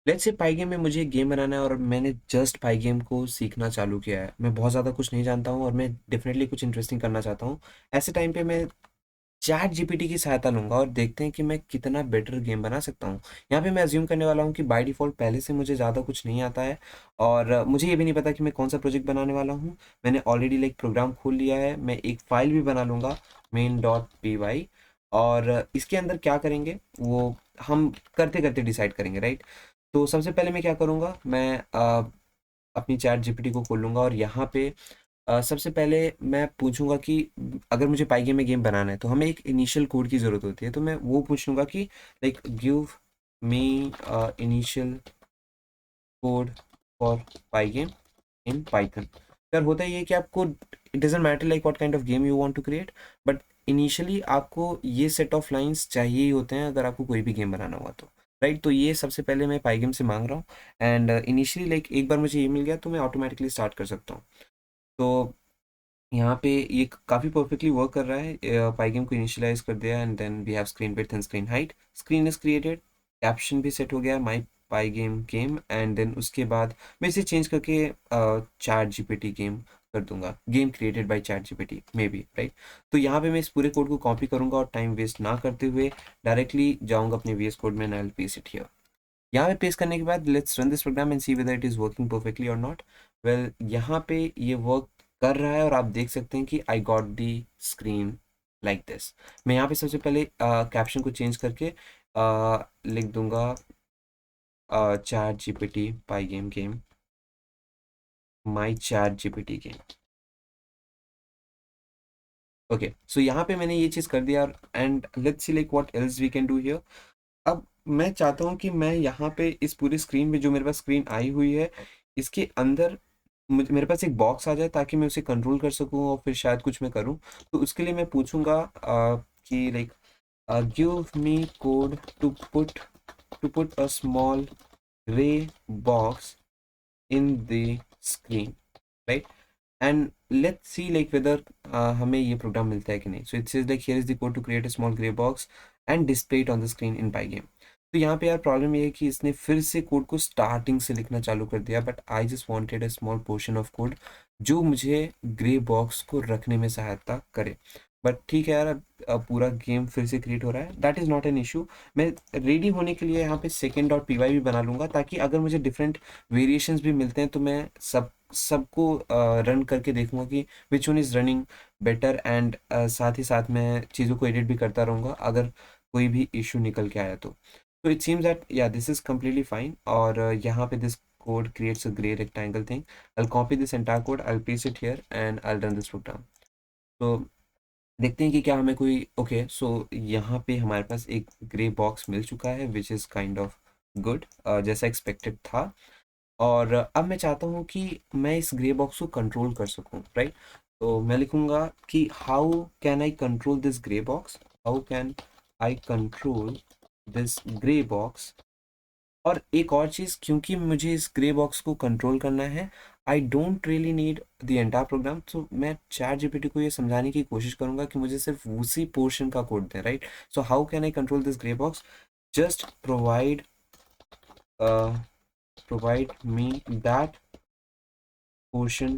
Let's say pi game में मुझे एक गेम बनाना है और मैंने जस्ट पाई गेम को सीखना चालू किया है। मैं बहुत ज़्यादा कुछ नहीं जानता हूँ और मैं डेफिनेटली कुछ इंटरेस्टिंग करना चाहता हूँ। ऐसे टाइम पे मैं चैट जीपीटी की सहायता लूँगा और देखते हैं कि मैं कितना बेटर गेम बना सकता हूँ। यहाँ पे मैं अज्यूम करने वाला हूँ कि बाय डिफ़ॉल्ट पहले से मुझे ज़्यादा कुछ नहीं आता है और मुझे ये भी नहीं पता कि मैं कौन-सा प्रोजेक्ट बनाने वाला हूँ। मैंने ऑलरेडी लाइक प्रोग्राम खोल लिया है, मैं एक फ़ाइल भी बना लूँगा main.py और इसके अंदर क्या करेंगे वो हम करते-करते डिसाइड करेंगे, राइट? तो सबसे पहले मैं क्या करूँगा, मैं अपनी चैट जीपीटी को खोलूँगा और यहाँ पे सबसे पहले मैं पूछूँगा कि अगर मुझे पाइगे में गेम बनाना है तो हमें एक इनिशियल कोड की ज़रूरत होती है। तो मैं वो पूछूँगा कि like give me initial code for Pygame in Python. यार होता ये है कि आपको it doesn't matter like what kind of game you want to create, but initially आपको ये सेट ऑफ लाइन्स चाहिए ही होते हैं अगर आपको कोई भी गेम बनाना हुआ तो, राइट? तो ये सबसे पहले मैं पाइगेम से माँग रहा हूँ एंड इनिशियली लाइक एक बार मुझे ये मिल गया तो मैं ऑटोमैटिकली स्टार्ट कर सकता हूँ। तो यहाँ पे ये काफ़ी परफेक्टली वर्क कर रहा है। पाइगेम को इनिशियलाइज़ कर दिया and then we have screen width and screen height. Screen is created, caption भी सेट हो गया my Pygame game and then उसके बाद मैं इसे चेंज करके चैट जीपीटी गेम कर दूँगा। Game created by chat GPT maybe, right? तो यहाँ पे मैं इस पूरे कोड को कॉपी करूँगा और टाइम वेस्ट ना करते हुए डायरेक्टली जाऊँगा अपने वीएस कोड में and I will paste it here. यहाँ पे पेस्ट करने के बाद let's run this program and see whether it is working perfectly और नॉट। वेल यहाँ पे ये वर्क कर रहा है और आप देख सकते हैं कि I got the screen like this. मैं यहाँ पे सबसे पहले कैप्शन को चेंज करके लिख दूंगा chat GPT Pygame game my chat GPT game. Okay, so यहाँ पे मैंने ये चीज़ कर दिया and let's see like what else we can do here. अब मैं चाहता हूँ कि मैं यहाँ पे इस पूरी स्क्रीन में जो मेरे पास स्क्रीन आई हुई है इसके अंदर मेरे पास एक बॉक्स आ जाए ताकि मैं उसे कंट्रोल कर सकूँ और फिर शायद कुछ मैं करूँ। तो उसके लिए मैं पूछूंगा कि like give me code to put a small grey box in the screen, right? And let's see like whether हमें ये प्रोग्राम मिलता है कि नहीं। So it says like here is the code to create a small grey box and display it on the screen in Pygame. तो यहाँ पे यार प्रॉब्लम ये है कि इसने फिर से कोड को स्टार्टिंग से लिखना चालू कर दिया, but I just wanted a small portion of code जो मुझे ग्रे बॉक्स को रखने में सहायता करे। बट ठीक है यार, अब पूरा गेम फिर से क्रिएट हो रहा है, that is not an issue. मैं रेडी होने के लिए यहाँ पे सेकेंड डॉट पी वाई भी बना लूँगा ताकि अगर मुझे डिफरेंट वेरिएशंस भी मिलते हैं तो मैं सबको रन करके देखूंगा कि which one is running better and साथ ही साथ मैं चीज़ों को एडिट भी करता रहूँगा अगर कोई भी इशू निकल के आया तो इट सीम्स दैट या दिस इज़ कम्प्लीटली फाइन। और यहाँ पे this code creates a gray rectangle thing. I'll copy this entire code, I'll paste it here and I'll run this program. तो देखते हैं कि क्या हमें कोई ओके सो यहाँ पे हमारे पास एक ग्रे बॉक्स मिल चुका है which is kind of good, जैसा एक्सपेक्टेड था। और अब मैं चाहता हूँ कि मैं इस ग्रे बॉक्स को कंट्रोल कर सकूँ, राइट? तो मैं लिखूँगा कि how can I control this grey box, how can I control this grey box. और एक और चीज़, क्योंकि मुझे इस ग्रे बॉक्स को कंट्रोल करना है, I don't really need the entire program. तो मैं चैट जीपीटी को ये समझाने की कोशिश करूँगा कि मुझे सिर्फ उसी पोर्शन का कोड दें, right? So how can I control this grey box, just provide me that portion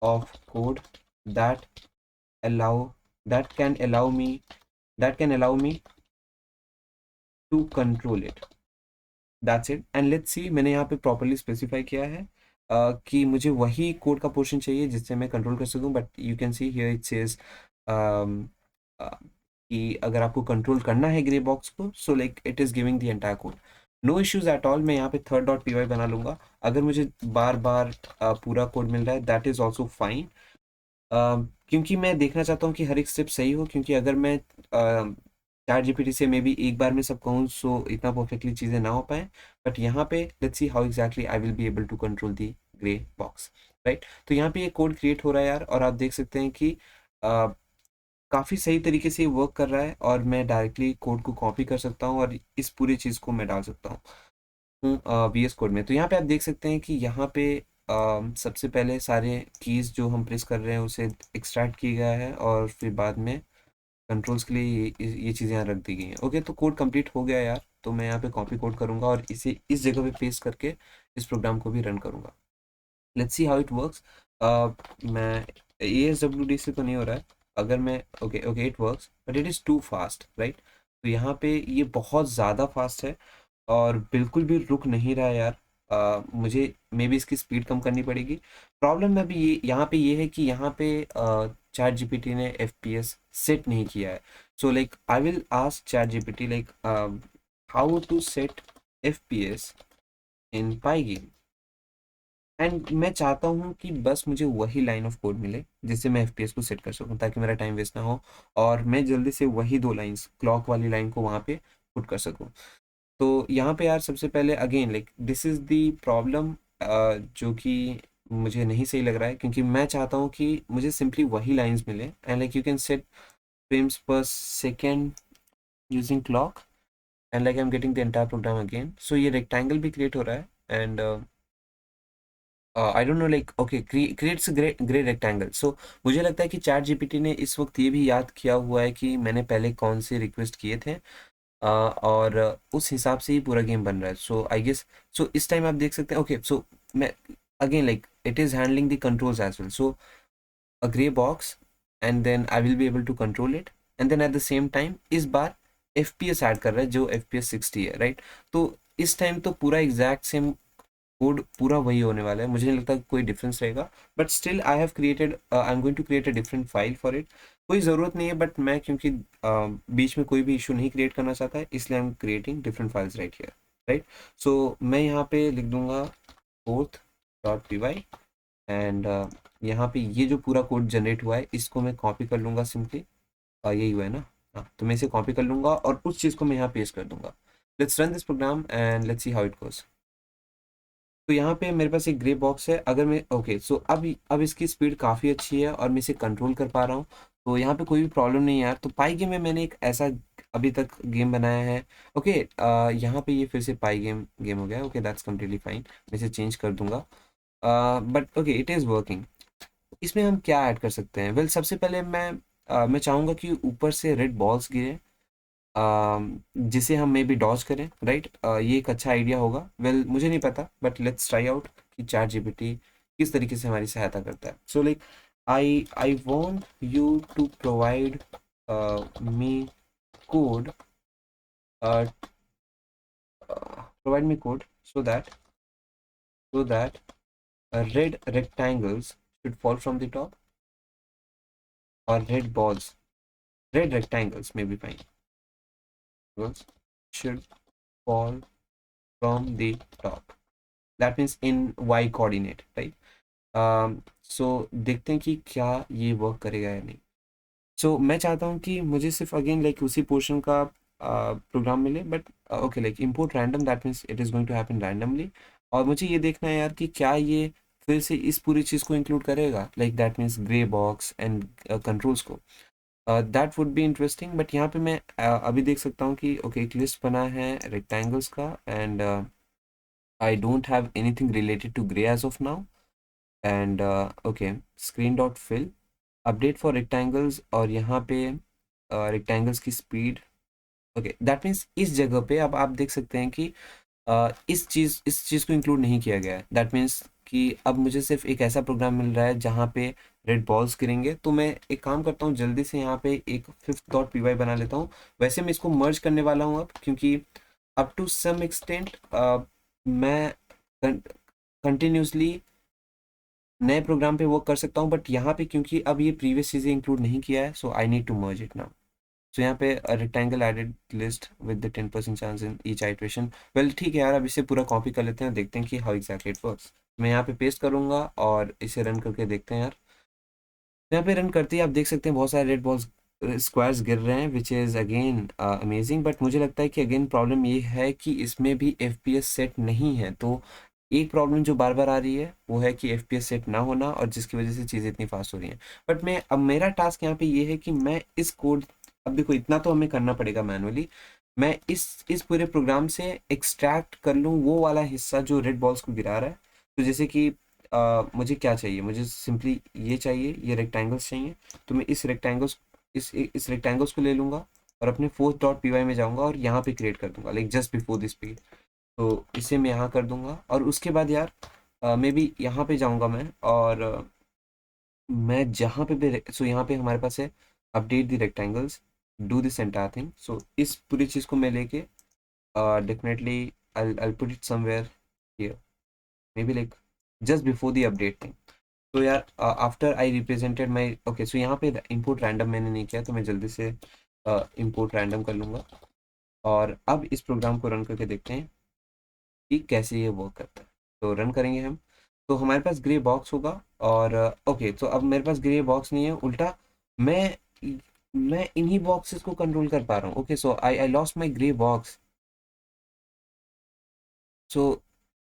of code that allow that can allow me to control it. That's it. And let's see, मैंने यहाँ पे properly specify किया है कि मुझे वही code का portion चाहिए जिससे मैं कंट्रोल कर सकूँ, but you can see here it says कि अगर आपको कंट्रोल करना है ग्रे बॉक्स को so like it is giving the entire code. No issues at all. मैं यहाँ पे थर्ड डॉट पी वाई बना लूँगा। अगर मुझे बार बार पूरा कोड मिल रहा है दैट इज़ ऑल्सो फाइन, क्योंकि मैं देखना चाहता हूँ कि हर एक स्टेप सही हो। क्योंकि अगर मैं चैट जीपीटी से मे बी एक बार में सब कहूँ सो इतना परफेक्टली चीज़ें ना हो पाए, बट यहाँ पे let's see how exactly I will be able to control the grey box, right? तो यहाँ पे ये कोड क्रिएट हो रहा है यार और आप देख सकते हैं कि काफ़ी सही तरीके से वर्क कर रहा है और मैं डायरेक्टली कोड को कॉपी कर सकता हूँ और इस पूरी चीज़ को मैं डाल सकता हूँ वी एस कोड में। तो यहाँ पे आप देख सकते हैं कि यहाँ पे सबसे पहले सारे कीज़ जो हम प्रेस कर रहे हैं उसे एक्सट्रैक्ट किया गया है और फिर बाद में कंट्रोल्स के लिए ये चीज़ें यहाँ रख दी गई हैं। ओके, तो कोड कंप्लीट हो गया यार तो मैं यहाँ पे कॉपी कोड करूँगा और इसे इस जगह पे पेस्ट करके इस प्रोग्राम को भी रन करूँगा। Let's see how it works. मैं ASWD से तो नहीं हो रहा है। अगर मैं okay okay it works but it is too fast, right? तो यहाँ पे ये बहुत ज़्यादा फास्ट है और बिल्कुल भी रुक नहीं रहा है यार। मुझे मे बी इसकी स्पीड कम करनी पड़ेगी। प्रॉब्लम में अभी ये है कि यहाँ पे चैट जीपीटी ने FPS सेट नहीं किया है। So like I will ask chat GPT like how to set FPS in Pygame, and मैं चाहता हूँ कि बस मुझे वही लाइन ऑफ कोड मिले जिससे मैं FPS को सेट कर सकूँ ताकि मेरा टाइम वेस्ट ना हो और मैं जल्दी से वही 2 लाइन्स क्लॉक वाली लाइन को वहाँ पे पुट कर सकूँ। तो यहाँ पे यार सबसे पहले again like this is the problem जो कि मुझे नहीं सही लग रहा है, क्योंकि मैं चाहता हूँ कि मुझे सिंपली वही लाइंस मिले and like you can set frames per second using clock and like I am getting the entire program again. So ये रेक्टेंगल भी क्रिएट हो रहा है and I don't know like okay creates grey rectangle. So मुझे लगता है कि chat GPT ने इस वक्त ये भी याद किया हुआ है कि मैंने पहले कौन से रिक्वेस्ट किए थे और उस हिसाब से ही पूरा गेम बन रहा है। सो आई गेस सो इस टाइम आप देख सकते हैं ओके। सो मैं again like it is handling the controls as well. So a grey box and then I will be able to control it and then at the same time इस बार FPS add कर रहा है जो FPS 60 है, right? तो इस time तो पूरा एग्जैक्ट सेम कोड पूरा वही होने वाला है, मुझे नहीं लगता कोई डिफरेंस रहेगा। But still I have created I am going to create a different file for it. कोई ज़रूरत नहीं है बट मैं क्योंकि बीच में कोई भी इशू नहीं क्रिएट करना चाहता है इसलिए I am creating different files right here, right? So मैं यहाँ पे लिख दूंगा fourth.py एंड यहाँ पे ये जो पूरा कोड जनरेट हुआ है इसको मैं कॉपी कर लूँगा सिंपली। यही हुआ है ना? हाँ, तो मैं इसे कॉपी कर लूँगा और उस चीज़ को मैं यहाँ पेस्ट कर दूंगा। Let's run this program and let's see how it goes. तो यहाँ पे मेरे पास एक ग्रे बॉक्स है। अगर मैं ओके सो अब इसकी स्पीड काफ़ी अच्छी है और मैं इसे कंट्रोल कर पा रहा हूँ, तो यहाँ पे कोई भी प्रॉब्लम नहीं है यार। तो पाई गेम में मैंने एक ऐसा अभी तक गेम बनाया है। ओके यहाँ पे ये फिर से पाई गेम हो गया। ओके दैट्स कम्प्लीटली फाइन, मैं इसे चेंज कर दूंगा। But okay it is working. इसमें हम क्या ऐड कर सकते हैं? वेल सबसे पहले मैं चाहूँगा कि ऊपर से रेड बॉल्स गिरे जिसे हम मे बी डॉज करें, राइट? ये एक अच्छा आइडिया होगा। वेल मुझे नहीं पता बट लेट्स ट्राई आउट कि चैट जीपीटी किस तरीके से हमारी सहायता करता है। So like I want you to provide me code provide me code so that red rectangles should fall from the top or red rectangles may be fine, should fall from the top, that means in y coordinate, right? सो देखते हैं कि क्या ये work करेगा या नहीं। सो मैं चाहता हूँ कि मुझे सिर्फ अगेन लाइक उसी पोर्शन का प्रोग्राम मिले but okay like import random, that means it is going to happen randomly. और मुझे ये देखना है यार कि क्या ये फिर से इस पूरी चीज़ को इंक्लूड करेगा, like that means grey box and controls को। That would be interesting. But यहाँ पे मैं अभी देख सकता हूँ कि ओके एक लिस्ट बना है रेक्टेंगल्स का and I don't have anything related to grey as of now and okay screen dot fill update for rectangles और यहाँ पे रेक्टेंगल्स की स्पीड। ओके दैट मीन्स इस जगह पे अब आप देख सकते हैं कि इस चीज़ को इंक्लूड नहीं किया गया है। दैट मीन्स कि अब मुझे सिर्फ एक ऐसा प्रोग्राम मिल रहा है जहाँ पे रेड बॉल्स गिरेंगे। तो मैं एक काम करता हूँ जल्दी से यहाँ पे एक fifth.py बना लेता हूँ। वैसे मैं इसको मर्ज करने वाला हूँ अब, क्योंकि अप टू सम एक्सटेंट मैं कंटिन्यूसली नए प्रोग्राम पे वर्क कर सकता हूँ बट यहाँ पे क्योंकि अब ये प्रीवियस चीज़ें इंक्लूड नहीं किया है so I need to merge it now. So यहाँ पे rectangle added list with the 10% chance in each iteration. Well ठीक है यार, अब इसे पूरा कॉपी कर लेते हैं, देखते हैं कि हाउ एग्जैक्टली इट वर्क्स। मैं यहाँ पे पेस्ट करूँगा और इसे रन करके देखते हैं यार। यहाँ पे रन करते ही आप देख सकते हैं बहुत सारे रेड बॉल्स स्क्वायर्स गिर रहे हैं which is again amazing. But मुझे लगता है कि अगेन प्रॉब्लम ये है कि इसमें भी FPS सेट नहीं है। तो एक प्रॉब्लम जो बार बार आ रही है वो है कि FPS सेट ना होना और जिसकी वजह से चीज़ें इतनी फास्ट हो रही हैं। बट मैं अब मेरा टास्क यहाँ पे ये है कि मैं इस कोड, अब देखो इतना तो हमें करना पड़ेगा मैनुअली, मैं इस पूरे प्रोग्राम से एक्सट्रैक्ट कर लूँ वो वाला हिस्सा जो रेड बॉल्स को गिरा रहा है। तो जैसे कि मुझे क्या चाहिए, मुझे सिंपली ये चाहिए, ये रेक्टेंगल्स चाहिए। तो मैं इस रेक्टेंगल्स को ले लूँगा और अपने फोर्थ डॉट पी वाई में जाऊँगा और यहाँ पे क्रिएट कर दूंगा like just before this page. तो इसे मैं यहाँ कर दूंगा और उसके बाद यार मे बी यहाँ पे जाऊँगा मैं और मैं जहाँ पे भी सो यहाँ पे हमारे पास है update the rectangles, do this entire thing. So इस पूरी चीज़ को मैं लेके definitely I'll put it somewhere here, maybe like just before the update thing. तो यार after I represented my okay, so यहाँ पे इंपोर्ट रैंडम मैंने नहीं किया तो मैं जल्दी से इंपोर्ट रैंडम कर लूँगा और अब इस प्रोग्राम को रन करके देखते हैं कि कैसे ये वर्क करता है। तो रन करेंगे हम, तो हमारे पास ग्रे बॉक्स होगा और ओके, तो अब मेरे पास ग्रे बॉक्स नहीं है, उल्टा मैं मैं इन्हीं बॉक्सेस को कंट्रोल कर पा रहा हूँ। Okay, so I lost my grey box. So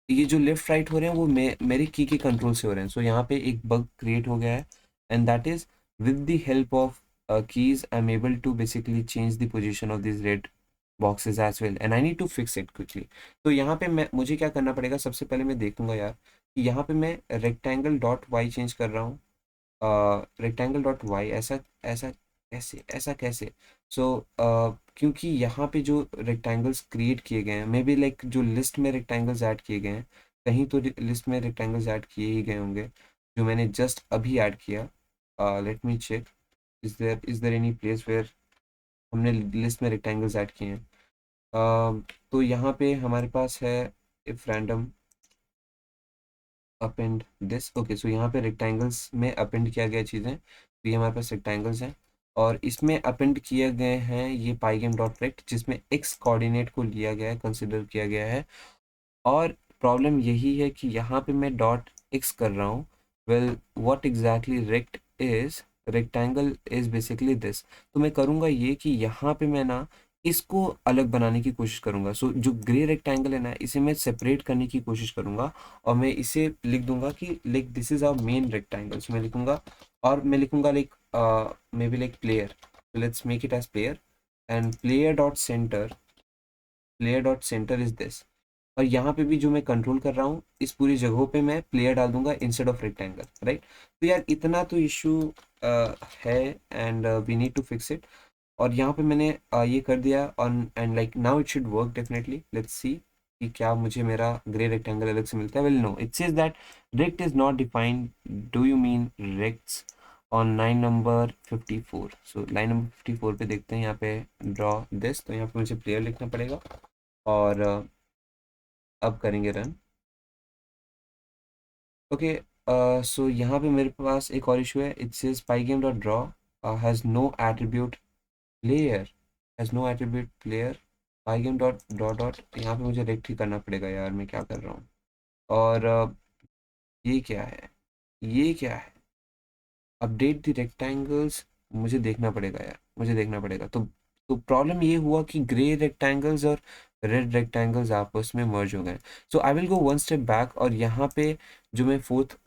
ये जो लेफ्ट राइट हो रहे हैं वो मेरे की के कंट्रोल से हो रहे हैं। सो यहाँ पे एक बग क्रिएट हो गया है and that is with the help of keys I'm able to basically change the position of these red boxes as well and I need to fix it quickly. तो यहाँ पे मुझे क्या करना पड़ेगा, सबसे पहले मैं देखूंगा यार कि यहाँ पे मैं रेक्टेंगल डॉट वाई चेंज कर रहा हूँ। रेक्टेंगल डॉट वाई ऐसा ऐसा कैसे, ऐसा कैसे? सो क्योंकि यहाँ पे जो रेक्टेंगल्स क्रिएट किए गए हैं मे बी लाइक जो लिस्ट में रेक्टेंगल्स ऐड किए गए हैं, कहीं तो लिस्ट में रेक्टेंगल्स ऐड किए ही गए होंगे जो मैंने जस्ट अभी ऐड किया। Let me check, is there any place where हमने लिस्ट में रेक्टेंगल्स ऐड किए हैं? तो यहाँ पे हमारे पास है if random append this. Okay, so यहाँ पे रेक्टेंगल्स में अपेंड किया गया चीज़ें, तो ये हमारे पास रेक्टेंगल्स हैं और इसमें अपेंड किए गए हैं ये पाईगेम डॉट रेक्ट जिसमें एक्स कोऑर्डिनेट को लिया गया है, कंसिडर किया गया है। और प्रॉब्लम यही है कि यहाँ पे मैं डॉट एक्स कर रहा हूँ। Well what exactly rect is, rectangle is basically this. तो मैं करूँगा ये कि यहाँ पे मैं ना इसको अलग बनाने की कोशिश करूँगा। सो जो ग्रे रेक्टेंगल है ना इसे मैं सेपरेट करने की कोशिश करूँगा और मैं इसे लिख दूंगा कि like this is our main rectangle. So मैं लिखूंगा और मैं लिखूंगा like maybe like player, let's make it as player and player dot center is this. और यहाँ पे भी जो मैं कंट्रोल कर रहा हूँ इस पूरी जगहों पे मैं प्लेयर डाल दूंगा इंस्टेड ऑफ रेक्टेंगल, राइट? तो यार इतना तो इशू है and we need to fix it. और यहाँ पे मैंने ये कर दिया और and like now it should work definitely. Let's see कि क्या मुझे मेरा ग्रे रेक्टेंगल अलग से मिलता है। Well no, it says that rect is not defined. Do you mean rects on line number 54? So line number 54 पे देखते हैं, यहाँ पे ड्रॉ दिस। तो यहाँ पे मुझे प्लेयर लिखना पड़ेगा और अब करेंगे रन। ओके, सो यहाँ पे मेरे पास एक और इशू है। It says Pygame dot draw has no attribute player, has no attribute player. Pygame dot draw dot, यहाँ पे मुझे रेक्ट ही करना पड़ेगा यार, मैं क्या कर रहा हूँ? और ये क्या है, ये क्या है? अपडेट द रेक्टेंगल्स, मुझे देखना पड़ेगा यार, मुझे देखना पड़ेगा। तो प्रॉब्लम ये हुआ कि ग्रे रेक्टेंगल्स और रेड रेक्टेंगल्स आपस में मर्ज हो गए। So I will go one step back और यहाँ पे जो मैं फोर्थ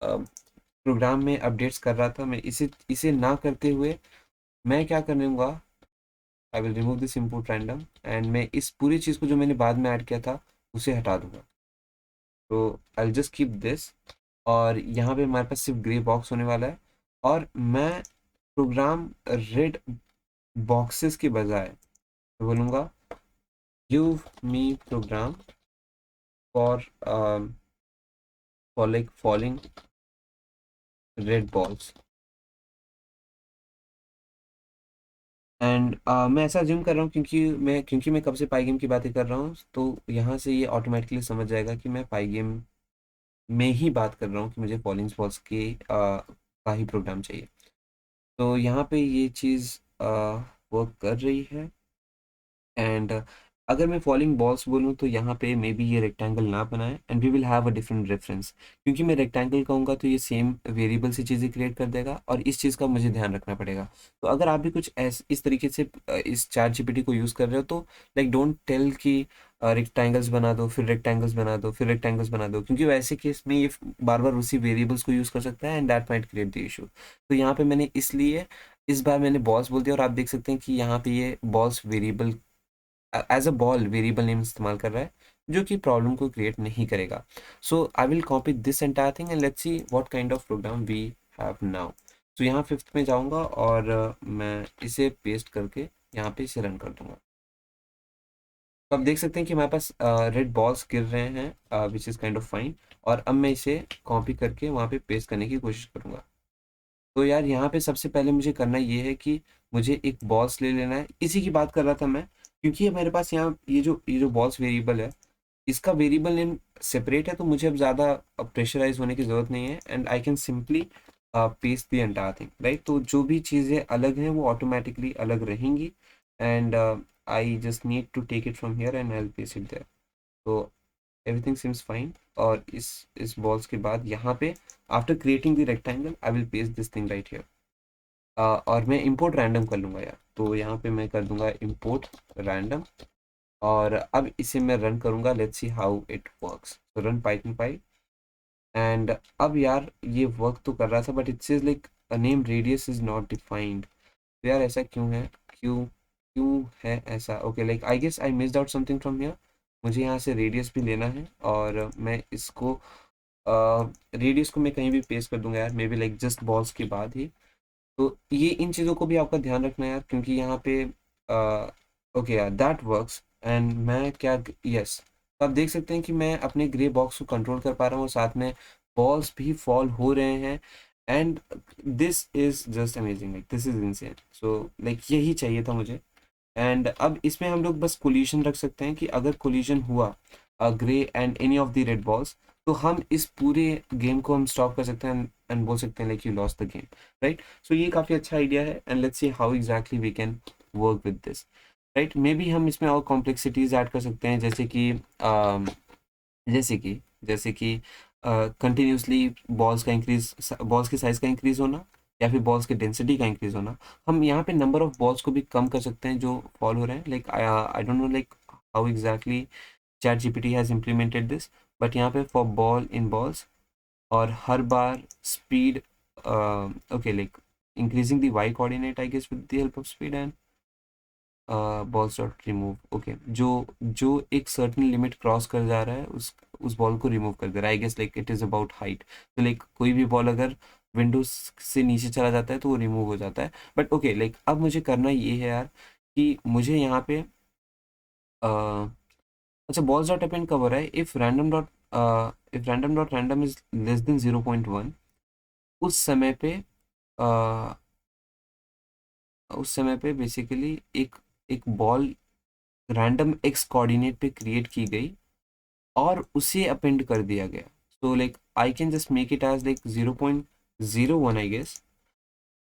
प्रोग्राम में अपडेट्स कर रहा था, मैं इसे इसे ना करते हुए मैं क्या करने दूंगा, I will remove this import random and मैं इस पूरी चीज़ को जो मैंने बाद में ऐड किया था उसे हटा दूंगा। तो आई जस्ट कीप दिस और यहाँ पे हमारे पास सिर्फ ग्रे बॉक्स होने वाला है और मैं प्रोग्राम रेड बॉक्सेस के बजाय बोलूँगा give me program for like falling red balls. And मैं ऐसा जिम कर रहा हूँ क्योंकि मैं कब से पाई गेम की बातें कर रहा हूँ, तो यहाँ से ये ऑटोमेटिकली समझ जाएगा कि मैं पाई गेम में ही बात कर रहा हूँ कि मुझे फॉलिंग बॉल्स के का ही प्रोग्राम चाहिए। तो यहाँ पे ये चीज़ वर्क कर रही है एंड अगर मैं फॉलिंग बॉल्स बोलूँ तो यहाँ पे मे बी ये रेक्टेंगल ना बनाए and we will have a different reference. क्योंकि मैं रेक्टेंगल कहूँगा तो ये सेम वेरिएबल से चीज़ें क्रिएट कर देगा और इस चीज़ का मुझे ध्यान रखना पड़ेगा। तो अगर आप भी कुछ इस तरीके से इस चैट जीपीटी को यूज़ कर रहे हो तो लाइक डोंट टेल कि रेक्टेंगल्स बना दो, फिर रेक्टेंगल्स बना दो, फिर रेक्टेंगल्स बना दो, क्योंकि वैसे केस में ये बार बार उसी वेरिएबल्स को यूज़ कर सकता है and that might create the issue. तो यहाँ पे मैंने इसलिए इस बार मैंने बॉल्स बोल दिया और आप देख सकते हैं कि यहाँ पे ये balls variable as a ball variable name इस्तेमाल कर रहा है जो कि प्रॉब्लम को क्रिएट नहीं करेगा। So I will copy this entire thing and let's see what kind of program we have now. तो यहाँ फिफ्थ में जाऊँगा और मैं इसे पेस्ट करके यहाँ पे इसे रन कर दूंगा। तो आप देख सकते हैं कि हमारे पास रेड बॉल्स गिर रहे हैं, which is kind of fine. और अब मैं इसे कॉपी करके वहाँ पे पेस्ट करने की कोशिश करूँगा। तो यार यहाँ पे सबसे पहले मुझे करना ये है कि मुझे एक बॉल्स ले लेना है, इसी की बात कर रहा था मैं, क्योंकि ये मेरे पास यहाँ ये जो बॉल्स वेरिएबल है, इसका वेरिएबल नेम सेपरेट है, तो मुझे अब ज़्यादा प्रेशराइज होने की ज़रूरत नहीं है, and I can simply paste the entire thing, right. तो जो भी चीज़ें अलग हैं वो ऑटोमेटिकली अलग रहेंगी, and I just need to take it from here and I will paste it there. तो एवरीथिंग सिम्स फाइन। और इस बॉल्स के बाद यहाँ पे after creating the rectangle I will paste this thing right here. और मैं इंपोर्ट रैंडम कर लूँगा यार, तो यहाँ पे मैं कर दूंगा इंपोर्ट रैंडम। और अब इसे मैं रन करूँगा, let's see how it works. तो रन पाइथन पाई, एंड अब यार ये वर्क तो कर रहा था, but it says like a name radius is not defined. तो यार ऐसा क्यों है, क्यों क्यों है ऐसा? Okay, like I guess I missed out something from here. मुझे यहाँ से रेडियस भी लेना है, और मैं इसको रेडियस को मैं कहीं भी पेस्ट कर दूंगा यार, may be like just balls के बाद ही। तो ये इन चीज़ों को भी आपका ध्यान रखना है यार, क्योंकि यहाँ पे ओके यार दैट वर्क्स। एंड मैं क्या, यस, तो आप देख सकते हैं कि मैं अपने ग्रे बॉक्स को कंट्रोल कर पा रहा हूँ, और साथ में बॉल्स भी फॉल हो रहे हैं, and this is just amazing, like this is insane. So like यही चाहिए था मुझे। एंड अब इसमें हम लोग बस कोलिजन रख सकते हैं कि अगर कोलिजन हुआ grey and any of the red balls, तो हम इस पूरे गेम को हम स्टॉप कर सकते हैं, एंड बोल सकते हैं like you lost the game, right. So ये काफ़ी अच्छा आइडिया है, and let's see how exactly we can work with this, right. Maybe हम इसमें और कॉम्प्लेक्सिटीज ऐड कर सकते हैं, जैसे कि कंटिन्यूसली बॉल्स के साइज का इंक्रीज होना, या फिर बॉल्स के डेंसिटी का इंक्रीज होना। हम यहाँ पे नंबर ऑफ बॉल्स को भी कम कर सकते हैं जो फॉल हो रहे हैं, like I don't know like how exactly chat GPT has implemented this, but यहाँ पे फॉर बॉल इन बॉल्स, और हर बार speed, okay like increasing the Y coordinate I guess with the help of speed, and balls dot remove, okay, जो जो एक certain limit cross कर जा रहा है उस बॉल को रिमूव कर दे रहा है, I guess like it is about height. तो लाइक कोई भी बॉल अगर विंडोज से नीचे चला जाता है तो वो रिमूव हो जाता है। बट ओके, लाइक अब मुझे करना ये है यार कि मुझे यहाँ पे अच्छा, बॉल्स डॉट अपेंड कब हो रहा है, if random is less than 0.1, उस समय पे uh, बेसिकली एक एक बॉल रैंडम एक्स कोऑर्डिनेट पे क्रिएट की गई और उसे अपेंड कर दिया गया। So like I can just make it as like 0.01 I guess,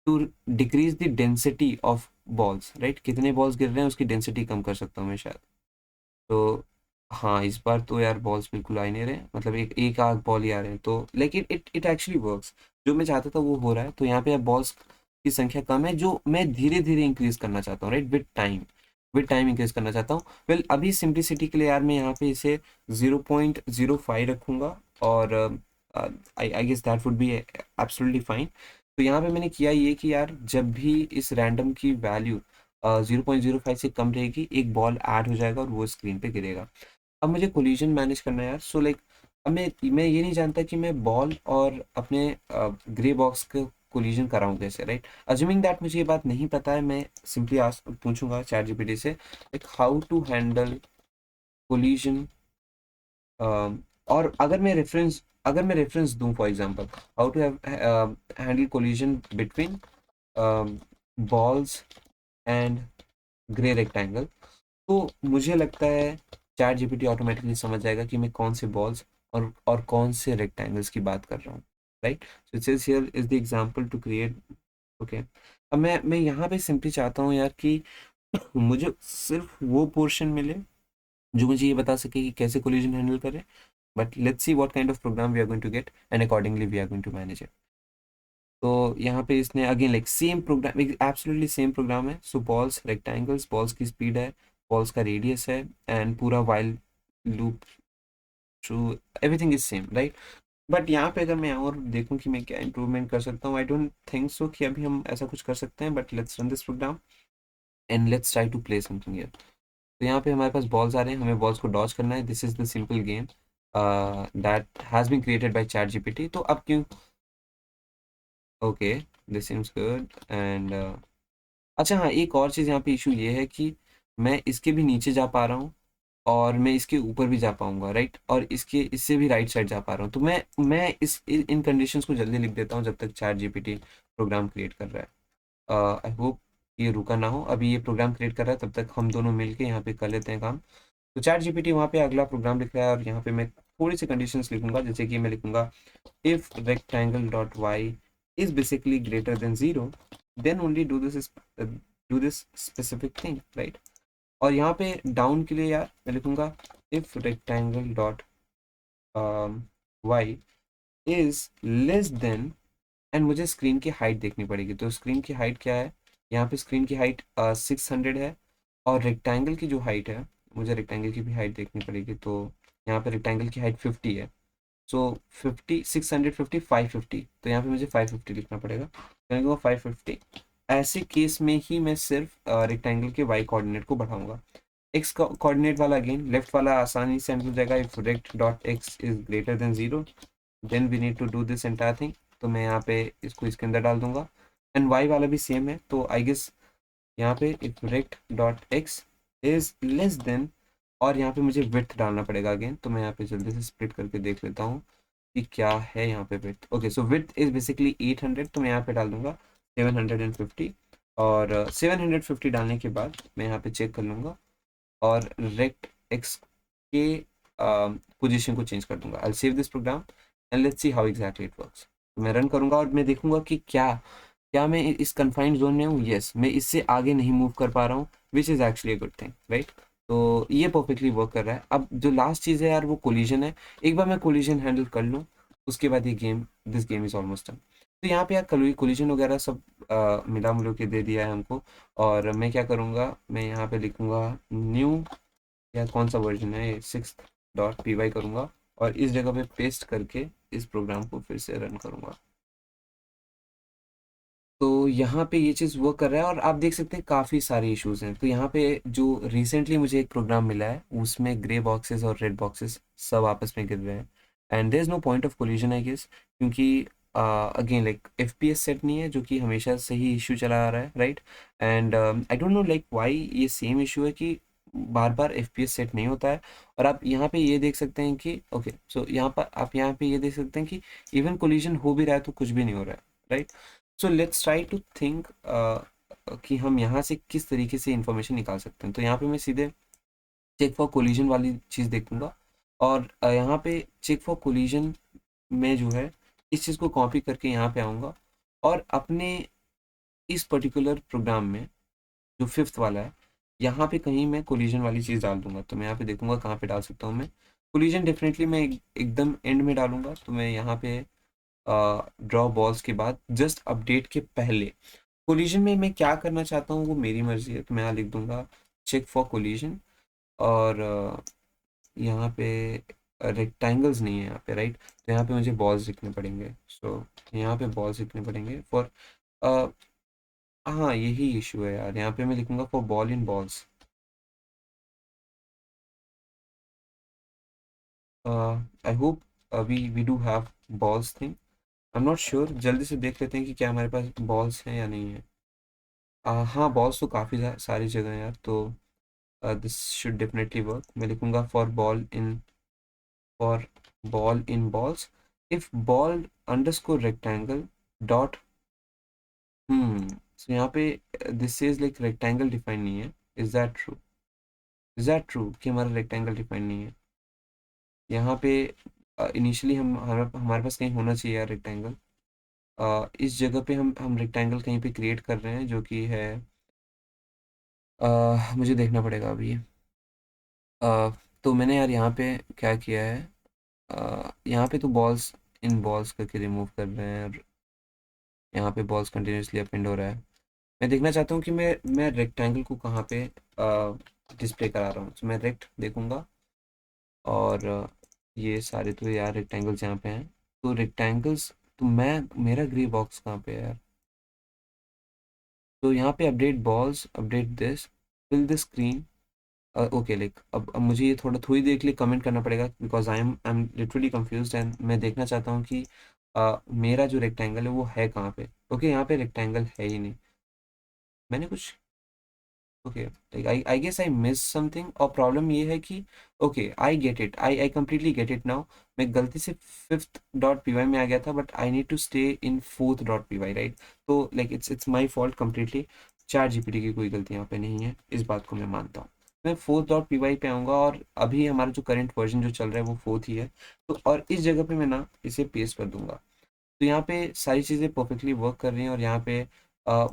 to decrease the density of balls, right. कितने बॉल्स गिर रहे हैं उसकी डेंसिटी कम कर सकता हूँ मैं शायद। तो हाँ, इस बार तो यार बॉल्स बिल्कुल आ ही नहीं रहे, मतलब एक एक आध बॉल ही आ रहे हैं, तो लेकिन इट इट एक्चुअली वर्क्स। जो मैं चाहता था वो हो रहा है। तो यहाँ पे अब बॉल्स की संख्या कम है, जो मैं धीरे धीरे इंक्रीज करना चाहता हूँ, राइट, विद टाइम इंक्रीज करना चाहता हूँ। वेल अभी सिंप्लिसिटी के लिए यार मैं यहाँ पे इसे 0.05 रखूँगा, और I I guess that would be absolutely fine. तो यहाँ पे मैंने किया ये कि यार जब भी इस रैंडम की वैल्यू 0.05 से कम रहेगी, एक बॉल ऐड हो जाएगा और वो स्क्रीन पे गिरेगा। अब मुझे कोलिजन मैनेज करना है यार। सो लाइक अब मैं ये नहीं जानता कि मैं बॉल और अपने ग्रे बॉक्स का कोलिजन कराऊं कैसे, राइट। अज्यूमिंग दैट मुझे ये बात नहीं पता है, मैं सिंपली आज पूछूंगा चैट जीपीटी से like how to handle collision. और अगर मैं रेफरेंस दूं, for example how to handle collision between balls and grey rectangle, तो मुझे लगता है चैट जीपीटी ऑटोमेटिकली समझ जाएगा कि मैं कौन से बॉल्स और कौन से रेक्टेंगल्स की बात कर रहा हूँ, right. So it says here is the example to create, okay. अब मैं यहाँ पे सिंपली चाहता हूँ यार कि मुझे सिर्फ वो पोर्शन मिले जो मुझे ये बता सके कि कैसे कोलिजन हैंडल करें। But let's see what kind of program we are going to get, and accordingly we are going to manage it. तो यहाँ पे इसने again like same program, absolutely same program है। सो बॉल्स रेक्टेंगल्स, बॉल्स की speed है, balls का radius है, and पूरा while loop through, everything is same, right. But यहाँ पे अगर मैं और देखूँ कि मैं क्या इंप्रूवमेंट कर सकता हूँ, आई डोंट थिंक सो कि अभी हम ऐसा कुछ कर सकते हैं। But let's run this program and let's try to play something here. तो यहाँ पे हमारे पास बॉल्स आ रहे हैं, हमें बॉल्स को डॉज करना है। This is the simple game that has been created by chat GPT. तो अब क्यों, okay, this seems good, and अच्छा हाँ, एक और चीज़ यहाँ पे इशू ये है कि मैं इसके भी नीचे जा पा रहा हूँ और मैं इसके ऊपर भी जा पाऊंगा, राइट, और इसके इससे भी राइट साइड जा पा रहा हूँ। तो मैं इन कंडीशंस को जल्दी लिख देता हूँ जब तक चैट जीपीटी प्रोग्राम क्रिएट कर रहा है। आई होप ये रुका ना हो, अभी ये प्रोग्राम क्रिएट कर रहा है, तब तक हम दोनों मिलके यहाँ पे कर लेते हैं काम। तो चैट जीपीटी वहाँ पे अगला प्रोग्राम लिख रहा है और यहाँ पे मैं थोड़ी सी कंडीशंस लिखूंगा, जैसे कि मैं लिखूंगा if rectangle dot y is basically greater than zero, then only do this specific thing, right. और यहाँ पे डाउन के लिए यार मैं लिखूंगा if rectangle dot y is less than, and मुझे स्क्रीन की हाइट देखनी पड़ेगी। तो स्क्रीन की हाइट क्या है, यहाँ पे स्क्रीन की हाइट 600 है, और रेक्टेंगल की जो हाइट है, मुझे रेक्टेंगल की भी हाइट देखनी पड़ेगी। तो यहाँ पे रेक्टेंगल की हाइट 50 है। सो 50, 650, 550, तो यहाँ पे मुझे 550 लिखना पड़ेगा। तो 550। ऐसे केस में ही मैं सिर्फ रेक्टेंगल के वाई कोऑर्डिनेट को बढ़ाऊंगा। एक्स कोऑर्डिनेट वाला अगेन लेफ्ट वाला आसानी से हैंडल हो जाएगा। If rect dot x is greater than zero, then we need to do this entire thing. तो मैं यहाँ पे इसको इसके अंदर डाल दूंगा। एंड वाई वाला भी सेम है, तो आई गेस यहाँ पे if rect dot x is less than, और यहाँ पे मुझे विड्थ डालना पड़ेगा अगेन। तो मैं यहाँ पे जल्दी से स्प्लिट करके देख लेता हूँ कि क्या है यहाँ पे width. Okay, so width is basically 800, तो मैं यहाँ पे डाल दूंगा 750। और 750 डालने के बाद मैं यहाँ पे चेक कर लूँगा और रेक्ट एक्स के पोजीशन को चेंज कर दूंगा। I save this program and let's see how exactly it works. मैं रन करूंगा और मैं देखूंगा कि क्या क्या मैं इस कन्फाइंड जोन में हूँ। यस, मैं इससे आगे नहीं मूव कर पा रहा हूँ, which is actually a good thing, right. तो ये परफेक्टली वर्क कर रहा है। अब जो लास्ट चीज़ है यार, वो कोलिजन है। एक बार मैं कोलिजन हैंडल कर लूँ, उसके बाद ये this game is almost done. तो यहाँ पे यार कोलिजन वगैरह सब मिला मिलू के दे दिया है हमको। और मैं क्या करूँगा, मैं यहाँ पे लिखूँगा न्यू, या कौन सा वर्जन है ये, 6.py करूँगा और इस जगह पे पेस्ट करके इस प्रोग्राम को फिर से रन करूँगा। तो यहाँ पे ये चीज़ वर्क कर रहा है और आप देख सकते हैं काफ़ी सारे इश्यूज हैं। तो यहाँ पे जो रिसेंटली मुझे एक प्रोग्राम मिला है, उसमें ग्रे बॉक्सेस और रेड बॉक्सेस सब आपस में गिर रहे हैं। And there is no point of collision I guess, क्योंकि अगेन लाइक एफपीएस सेट नहीं है, जो कि हमेशा से ही इशू चला आ रहा है, right. And I don't know like why ये सेम इशू है कि बार बार एफपीएस सेट नहीं होता है। और आप यहाँ पे ये देख सकते हैं कि ओके, सो यहाँ पर आप यहाँ पे ये देख सकते हैं कि इवन कोलिजन हो भी रहा है तो कुछ भी नहीं हो रहा है, right. So let's try to think कि हम यहाँ से किस तरीके से इंफॉर्मेशन निकाल सकते हैं। तो यहाँ पे मैं सीधे चेक फॉर कोलिजन वाली चीज़ देखूंगा और यहाँ पे चेक फॉर कोलिजन में जो है इस चीज़ को कॉपी करके यहाँ पे आऊँगा और अपने इस पर्टिकुलर प्रोग्राम में जो फिफ्थ वाला है, यहाँ पे कहीं मैं कोलिजन वाली चीज़ डाल दूंगा। तो मैं यहाँ पे देखूंगा कहाँ पे डाल सकता हूँ मैं कोलिजन। डेफिनेटली मैं एकदम एंड में डालूंगा। तो मैं यहाँ पे ड्रॉ बॉल्स के बाद जस्ट अपडेट के पहले कोलिजन में मैं क्या करना चाहता हूँ वो मेरी मर्जी है। तो मैं यहाँ लिख दूंगा चेक फॉर कोलिजन। और यहाँ पे रेक्टेंगल्स नहीं है यहाँ पे, राइट। तो यहाँ पे मुझे बॉल्स लिखने पड़ेंगे। सो यहाँ पे बॉल्स लिखने पड़ेंगे फॉर, हाँ यही इशू है यार। यहाँ पे मैं लिखूंगा for ball in balls. I hope we do have balls thing. I am not sure, जल्दी से देख लेते हैं कि क्या हमारे पास बॉल्स हैं या नहीं है। हाँ, बॉल्स तो काफ़ी सारी जगह हैं यार। तो दिस शुड डेफिनेटली वर्क। मैं लिखूंगा for ball in balls if ball underscore rectangle dot, so यहाँ पे this is like rectangle define नहीं है। Is that true? Is that true कि हमारा रेक्टेंगल डिफाइन नहीं है यहाँ पे? इनिशियली हमारे पास कहीं होना चाहिए यार रेक्टेंगल। इस जगह पे हम रेक्टेंगल कहीं पे क्रिएट कर रहे हैं जो कि है, मुझे देखना पड़ेगा अभी। तो मैंने यार यहाँ पे क्या किया है, यहाँ पे तो बॉल्स इन बॉल्स करके रिमूव कर रहे हैं और यहाँ पे बॉल्स कंटिन्यूसली अपेंड हो रहा है। मैं देखना चाहता हूँ कि मैं रेक्टेंगल को कहाँ पे डिस्प्ले करा रहा हूँ। तो मैं रेक्ट देखूँगा और ये सारे तो यार रेक्टेंगल्स यहाँ पे हैं। तो रेक्टेंगल्स, तो मैं मेरा ग्रे बॉक्स कहाँ पे है यार? तो यहाँ पे update balls, update this, fill the screen. Okay, like अब मुझे ये थोड़ी देर के लिए कमेंट करना पड़ेगा because I am literally confused and मैं देखना चाहता हूँ कि मेरा जो रेक्टेंगल है वो है कहाँ पे। ओके, यहाँ पे रेक्टेंगल है ही नहीं। मैंने कुछ okay, I guess I miss something, और प्रॉब्लम ये है कि okay I get it, I completely get it now. मैं गलती से फिफ्थ डॉट पी वाई में आ गया था, but I need to stay in fourth dot P Y, right? तो like it's my fault completely. Chat GPT की कोई गलती यहाँ पे नहीं है, इस बात को मैं मानता हूँ। मैं फोर्थ डॉट पी वाई पे आऊँगा, और अभी हमारा जो करंट वर्जन जो चल रहा है वो फोर्थ ही है। तो और इस जगह पे मैं ना इसे पेस्ट कर दूंगा। तो यहाँ पे सारी चीज़ें परफेक्टली वर्क कर रही हैं, और यहाँ पे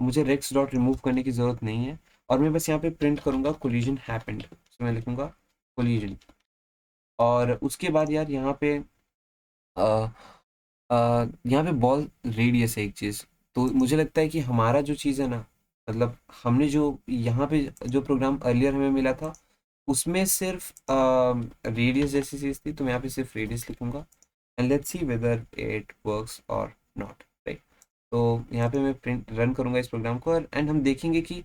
मुझे रेक्स डॉट रिमूव करने की ज़रूरत नहीं है। और मैं बस यहाँ पे प्रिंट करूँगा कोलिजन हैपेंड, तो मैं लिखूँगा कोलिजन। और उसके बाद यार यहाँ पे यहाँ पे बॉल रेडियस है एक चीज़। तो मुझे लगता है कि हमारा जो चीज़ है ना, मतलब हमने जो यहाँ पे जो प्रोग्राम अर्लियर हमें मिला था, उसमें सिर्फ रेडियस जैसी चीज़ थी, तो मैं यहाँ पे सिर्फ रेडियस लिखूँगा, and let's C whether it works और नॉट, राइट? तो यहाँ पे मैं प्रिंट रन करूँगा इस प्रोग्राम को, एंड हम देखेंगे कि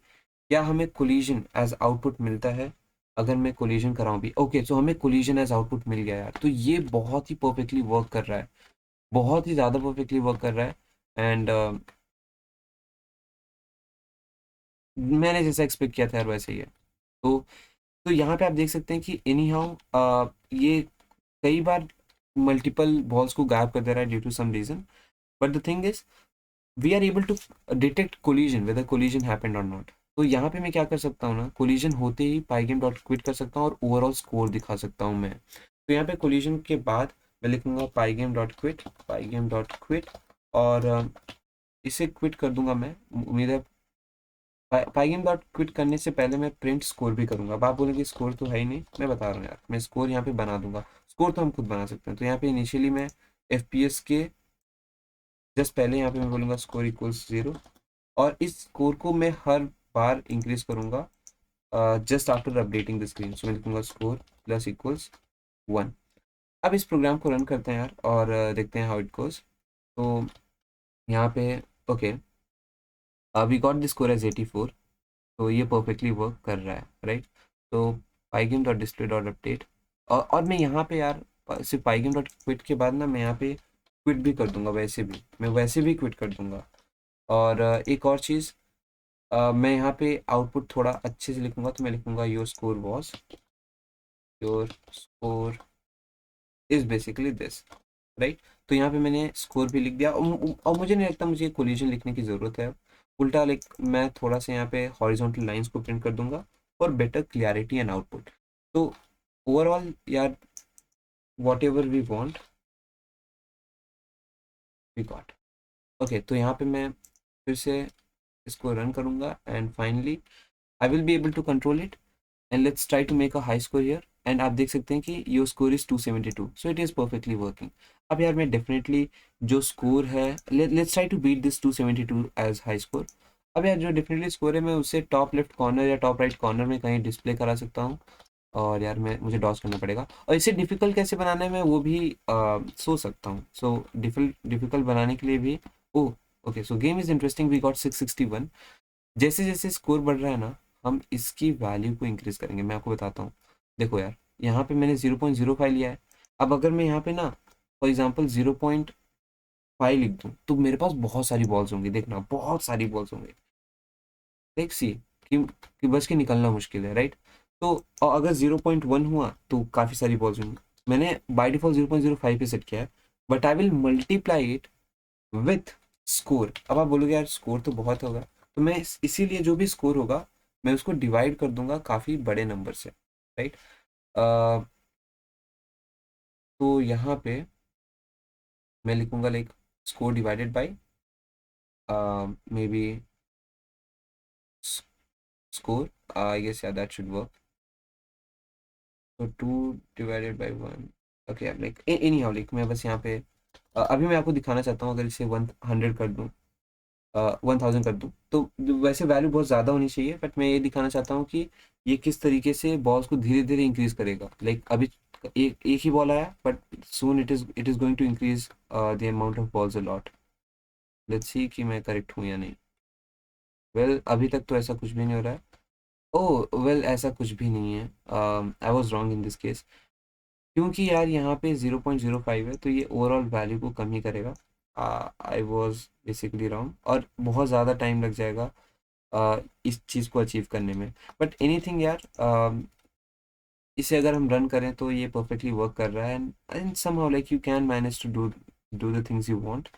क्या हमें कोलिजन एज आउटपुट मिलता है। अगर मैं कोलिजन कराऊँ भी, ओके, तो हमें कोलिजन एज आउटपुट मिल गया यार। तो ये बहुत ही परफेक्टली वर्क कर रहा है, बहुत ही ज़्यादा परफेक्टली वर्क कर रहा है। एंड मैंने जैसा एक्सपेक्ट किया था यार वैसे ही है। तो यहाँ पे आप देख सकते हैं कि एनी हाउ ये कई बार मल्टीपल बॉल्स को गायब कर दे रहा है due to some reason, but the thing is we are able to detect collision whether collision happened और नॉट। तो यहाँ पे मैं क्या कर सकता हूँ ना, कोलिजन होते ही पाईगेम डॉट क्विट कर सकता हूँ और ओवरऑल स्कोर दिखा सकता हूँ मैं। तो यहाँ पे कोलिजन के बाद मैं लिखूंगा पाईगेम डॉट क्विट, पाईगेम डॉट क्विट, और इसे क्विट कर दूंगा मैं। उम्मीद है पाईगेम डॉट क्विट करने से पहले मैं प्रिंट स्कोर भी करूंगा। अब आप बोलेंगे स्कोर तो है ही नहीं, मैं बता रहा हूँ यार, मैं स्कोर यहाँ पे बना दूंगा। स्कोर तो हम खुद बना सकते हैं। तो यहाँ पे इनिशियली मैं एफ के जस्ट पहले यहाँ पे मैं बोलूँगा स्कोर इक्वल्स 0, और इस स्कोर को मैं हर बार इंक्रीज करूँगा just after updating the screen. So मैं लिखूँगा स्कोर प्लस इक्वल्स 1। अब इस प्रोग्राम को रन करते हैं यार, और देखते हैं हाउ इट गोज। तो यहाँ पे okay, we got the score as 84। तो ये परफेक्टली वर्क कर रहा है, राइट? तो पाईगेम डॉट डिस्प्ले डॉट अपडेट, और मैं यहाँ पे यार सिर्फ पाईगेम डॉट क्विट के बाद ना मैं यहाँ पे क्विट भी कर दूंगा, वैसे भी मैं वैसे भी क्विट कर दूंगा। और एक और चीज़, मैं यहाँ पे आउटपुट थोड़ा अच्छे से लिखूंगा, तो मैं लिखूंगा your score was, your score is basically this, right? तो यहाँ पे मैंने स्कोर भी लिख दिया, और मुझे नहीं लगता मुझे कोलिजन लिखने की ज़रूरत है। उल्टा लाइक मैं थोड़ा सा यहाँ पे हॉरिजॉन्टल लाइंस को प्रिंट कर दूंगा for better clarity and output. तो ओवरऑल यार whatever we want we got. Okay, तो यहाँ पे मैं फिर से इसको रन करूँगा, and finally I will be able to control it, and let's try to make a high score here. And आप देख सकते हैं कि your score is 272, so it is perfectly working. अब यार मैं डेफिनेटली जो स्कोर है, let's try to beat this 272 as high score. अब यार जो डेफिनेटली स्कोर है मैं उसे टॉप लेफ्ट कॉर्नर या टॉप राइट कॉर्नर में कहीं डिस्प्ले करा सकता हूँ। और यार मैं मुझे डॉस करना पड़ेगा, और इसे डिफ़िकल्ट कैसे बनाना है मैं वो भी सोच सकता हूँ। सो डिफ़िकल्ट बनाने के लिए भी, oh okay, so game is interesting, we got 661। जैसे जैसे स्कोर बढ़ रहा है ना, हम इसकी वैल्यू को इंक्रीज करेंगे। मैं आपको बताता हूँ, देखो यार यहाँ पे मैंने 0.05 लिया है। अब अगर मैं यहाँ पे ना फॉर एग्जाम्पल 0.5 लिख दूँ, तो मेरे पास बहुत सारी बॉल्स होंगी, देखना बहुत सारी बॉल्स होंगी, देख सी कि बच के निकलना मुश्किल है, राइट? तो और अगर 0.1 हुआ तो काफ़ी सारी बॉल्स होंगी। मैंने बाई डिफॉल्ट 0.05 पे सेट किया है, but I will multiply it with score. अब आप बोलोगे यार स्कोर तो बहुत होगा, तो मैं इसीलिए जो भी स्कोर होगा मैं उसको डिवाइड कर दूंगा काफ़ी बड़े नंबर से, राइट? तो यहाँ पे मैं लिखूंगा like score divided by may be score, I guess या दैट शुड वर्क। तो 2/1, ओके यार लाइक एनी हाउ, लाइक मैं बस यहाँ पे अभी मैं आपको दिखाना चाहता हूँ, अगर इसे 100 कर दूँ, 1000 कर दूँ, तो वैसे वैल्यू बहुत ज़्यादा होनी चाहिए, बट मैं ये दिखाना चाहता हूँ कि ये किस तरीके से बॉल्स को धीरे धीरे इंक्रीज करेगा। लाइक अभी एक ही बॉल आया, but soon it is going to increase the amount of balls a lot. Let's see कि मैं करेक्ट हूँ या नहीं। वेल अभी तक तो ऐसा कुछ भी नहीं हो रहा है। ओह वेल ऐसा कुछ भी नहीं है, I was wrong in this case, क्योंकि यार यहाँ पे 0.05 है, तो ये ओवरऑल वैल्यू को कम ही करेगा। आई वॉज बेसिकली रॉन्ग, और बहुत ज़्यादा टाइम लग जाएगा इस चीज़ को अचीव करने में। बट एनीथिंग यार, इसे अगर हम रन करें तो ये परफेक्टली वर्क कर रहा है, and somehow like you can manage to do do the things you want.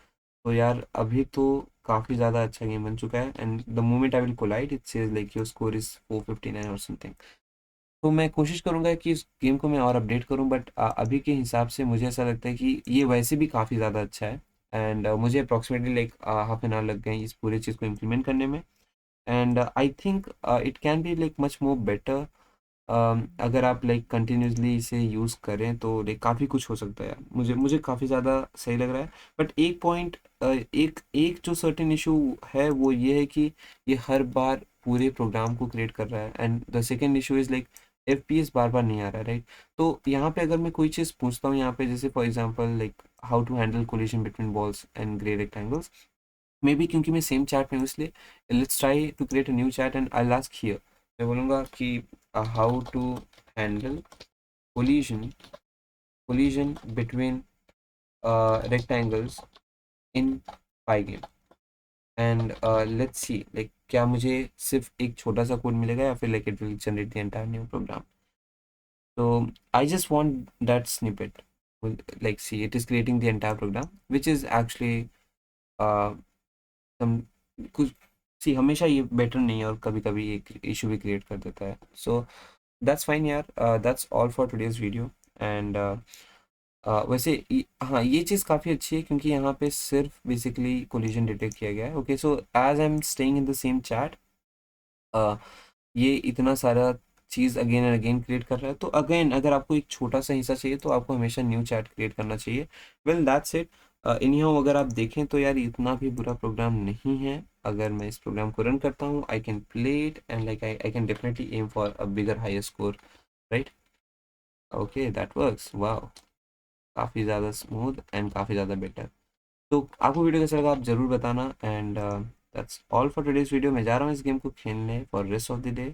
तो यार अभी तो काफ़ी ज़्यादा अच्छा गेम बन चुका है, and the moment I will collide it says like your score is 459 और समथिंग। तो मैं कोशिश करूँगा कि इस गेम को मैं और अपडेट करूँ, बट अभी के हिसाब से मुझे ऐसा लगता है कि ये वैसे भी काफ़ी ज़्यादा अच्छा है। एंड मुझे approximately like half an hour लग गए इस पूरे चीज़ को इम्प्लीमेंट करने में। And I think it can be like much more better. अगर आप लाइक कंटिन्यूसली इसे यूज़ करें तो लाइक काफ़ी कुछ हो सकता है। मुझे मुझे काफ़ी ज़्यादा सही लग रहा है। बट एक पॉइंट, एक एक जो सर्टेन इशू है वो ये है कि ये हर बार पूरे प्रोग्राम को क्रिएट कर रहा है, and the second issue is like FPS बार बार नहीं आ रहा है, राइट। तो यहाँ पे अगर मैं कोई चीज़ पूछता हूँ यहाँ पे, जैसे for example like how to handle collision between balls and grey rectangles, may be क्योंकि मैं सेम चैट में हूँ इसलिए let's try to create a new chat and I last here. मैं बोलूँगा कि how to handle collision collision between rectangles in Pygame, and let's see like क्या मुझे सिर्फ एक छोटा सा कोड मिलेगा या फिर like it will generate the entire new program. तो I just want that snippet, like see it is creating the entire program which is actually some कुछ सी हमेशा ये बेटर नहीं है और कभी कभी एक इशू भी क्रिएट कर देता है। सो दैट्स फाइन यार, that's all for today's video. And वैसे हाँ ये चीज़ काफ़ी अच्छी है क्योंकि यहाँ पे सिर्फ बेसिकली कोलिजन डिटेक्ट किया गया है। Okay, so as I am staying in the same chat, ये इतना सारा चीज़ अगेन एंड अगेन क्रिएट कर रहा है। तो अगेन अगर आपको एक छोटा सा हिस्सा चाहिए तो आपको हमेशा न्यू चैट क्रिएट करना चाहिए। Well that's it. इनहाउ अगर आप देखें तो यार इतना भी बुरा प्रोग्राम नहीं है। अगर मैं इस प्रोग्राम को रन करता हूँ I can play it and like I can definitely aim for a bigger higher score, right. Okay that works, वाह, काफ़ी ज़्यादा स्मूथ एंड काफ़ी ज़्यादा बेटर। तो आपको वीडियो कैसा लगा आप ज़रूर बताना, and that's all for today's video. मैं जा रहा हूँ इस गेम को खेलने for rest of the day.